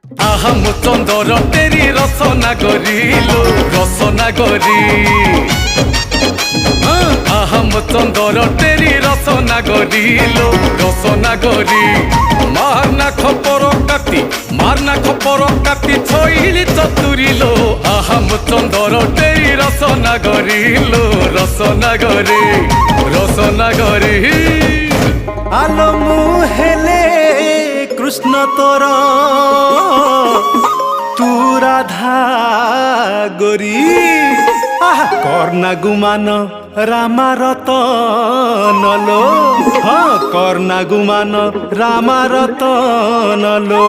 আহাম চন্দর তেরি রসনা গরিলো রসনা গরি আহাম চন্দর তেরি রসনা গরিলো রসনা গরি মারনা খপর কাতি ছইলি চতুরিলো আহাম চন্দর তেরি রসনা গরিলো রসনা গরি রসনা গরি আলো মুহেলে কৃষ্ণ তোর তু রাধা গরি কর্ণা গুমান রামারতন লো কর্ণা গুমান রামারতন লো।